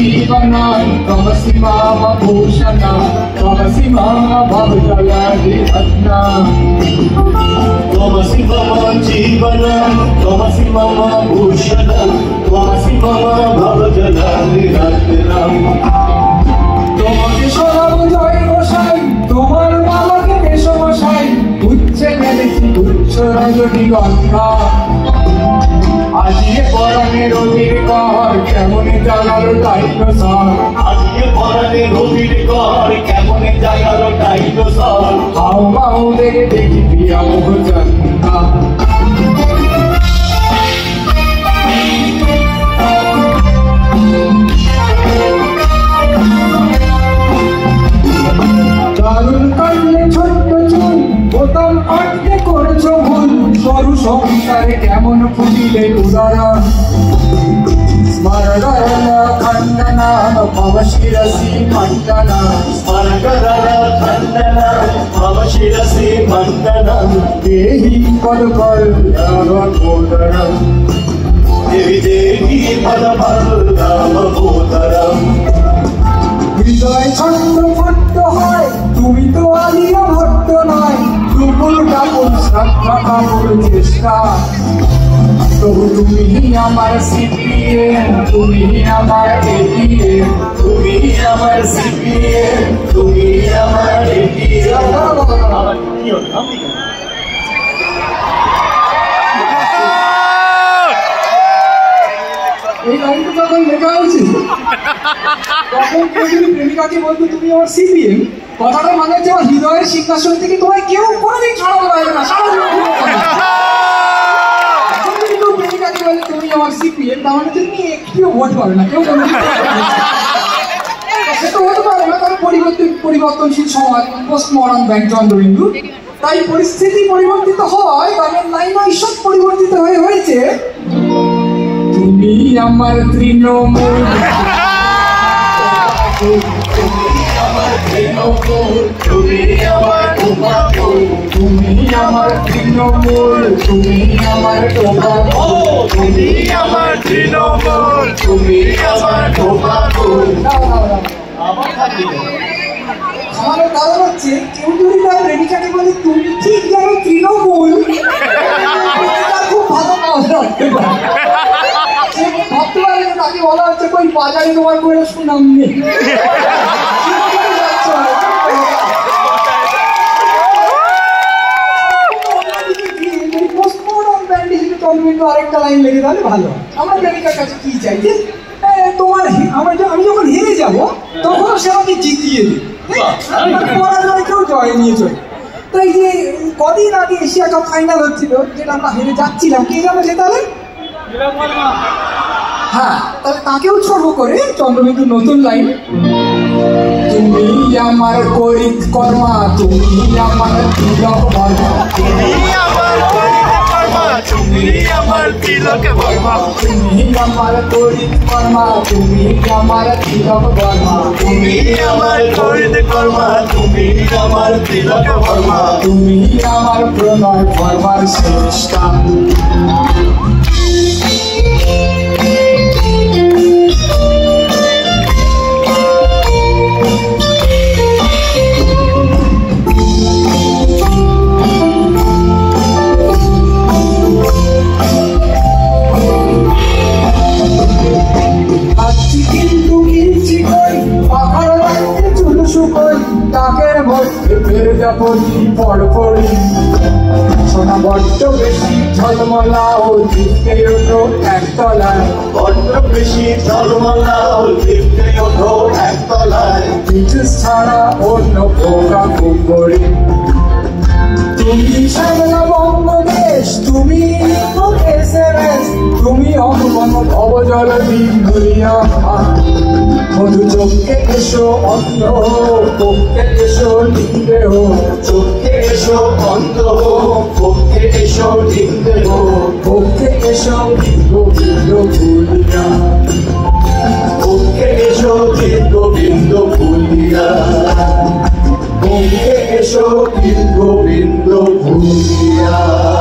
जीवनं त्वमसि मम भूषणं त्वमसि मम भवजलनिधनं त्वमसि मम जीवनं त्वमसि मम भूषणं त्वमसि मम भवजलनिधनं তোমাকে সরব জয় গোসাই তোমার মালাকে বেশমশাই উচ্চে মেলেছি উচ্চ রজনীগন্ধা আজিয়ে পরাণে রবির কর কেমনে জাগালো ডাইনোসর আজিয়ে পরাণে রবির কর কেমনে জাগালো ডাইনোসর হাও মাও দেখে দেখি প্রিয়া মোহ জন্মা দারুণ কাটলে ছোট্ট চুল বোতাম আটকে করেছ ভুল সরু সংসারে কেমন ফুটিলে উদারা স্মরণা খণ্ডনা ভব শিরসি মণ্ডনা স্মরণা খণ্ডনা ভব শিরসি মণ্ডনা দেহি পদ কল্যাণোদরম দেবী দেবী পদ কল্যাণোদরম হৃদয় ছন্দ হয় তুমি তো আলিয়া ভট্ট নয় দুপুর ডাকুন শ্রদ্ধা কামুর চেষ্টা তবু তুমি আমার সিপিএম তুমি আমার এটিএম তুমি আমার সিপিএম তুমি আমার এটিএম এই লাইনটা যখন লেখা হয়েছিল তখন যদি প্রেমিকাকে বলতো তুমি আমার সিপিএম কথাটা মানে হচ্ছে আমার হৃদয়ের সিংহাসন থেকে তোমায় কেউ কোনোদিন ছড়াতে পারবে না সারা কিন্তু প্রেমিকাকে বলে তুমি আমার সিপিএম তার মানে তুমি একটিও ভোট পাবে না কেউ কোনোদিন সে তো হতে পারে না কারণ পরিবর্তনশীল সমাজ পোস্ট মডার্ন ব্যাংক চন্দ্রবিন্দু তাই পরিস্থিতি পরিবর্তিত হয় গানের লাইনও ঈশ্বর পরিবর্তিত হয়েছে তুমি আমার তৃণমূল তুমি আমার টোপাকুল তুমি আমার তৃণমূল তুমি আমার টোপাকুল তুমি আমার তৃণমূল তুমি আমার টোপাকুল আমার কারণ হচ্ছে কেউ যদি তার প্রেমিকাকে বলে তুমি ঠিক যেন তৃণমূল খুব ভালো কাজ রাখতে পারে ভাবতে পারে তাকে বলা হচ্ছে কই বাজারে তোমার করে সুনাম নেই আরেকটা লাইন লেগে তাহলে ভালো আমার প্রেমিকার কাছে কি চাই যে তোমার আমি যখন হেরে যাবো তখন সে আমাকে জিতিয়ে দিই পরাজয় কেউ জয় নিয়ে চলে তাই যে কদিন আগে এশিয়া কাপ ফাইনাল হচ্ছিল যেটা আমরা হেরে যাচ্ছিলাম কে জানো জেতালে হ্যাঁ তাহলে তাকে উৎসর্গ করে চন্দ্রবিন্দুর নতুন লাইন তুমি আমার করিত কর্মা তুমি আমার তিলক বর্মা তুমি আমার করিত কর্মা তুমি আমার তিলক বর্মা তুমি আমার করিত কর্মা তুমি আমার তিলক বর্মা তুমি আমার করিত কর্মা তুমি আমার তিলক বর্মা তুমি আমার প্রণয় বর্মার শ্রেষ্ঠা সোনা বড্ড বেশি ঝলমলা ও জিততে ওঠো একতলায় বড্ড বেশি ঝলমলা ও জিততে ওঠো একতলায় বিদ্যুৎ ছাড়া অন্য পোকা কুকুরি তুমি সামলা বঙ্গদেশ তুমি SMS তুমি অঙ্গন অবজল দিন ধরিয়া মধু চোখে এসো অন্ধ পক্ষে এসো নিন্দে হো চোখে এসো অন্ধ পক্ষে এসো নিন্দে হো পক্ষে এসো গোবিন্দ ভুলিয়া পক্ষে এসো গোবিন্দ ভুলিয়া পক্ষে এসো গোবিন্দ ভুলিয়া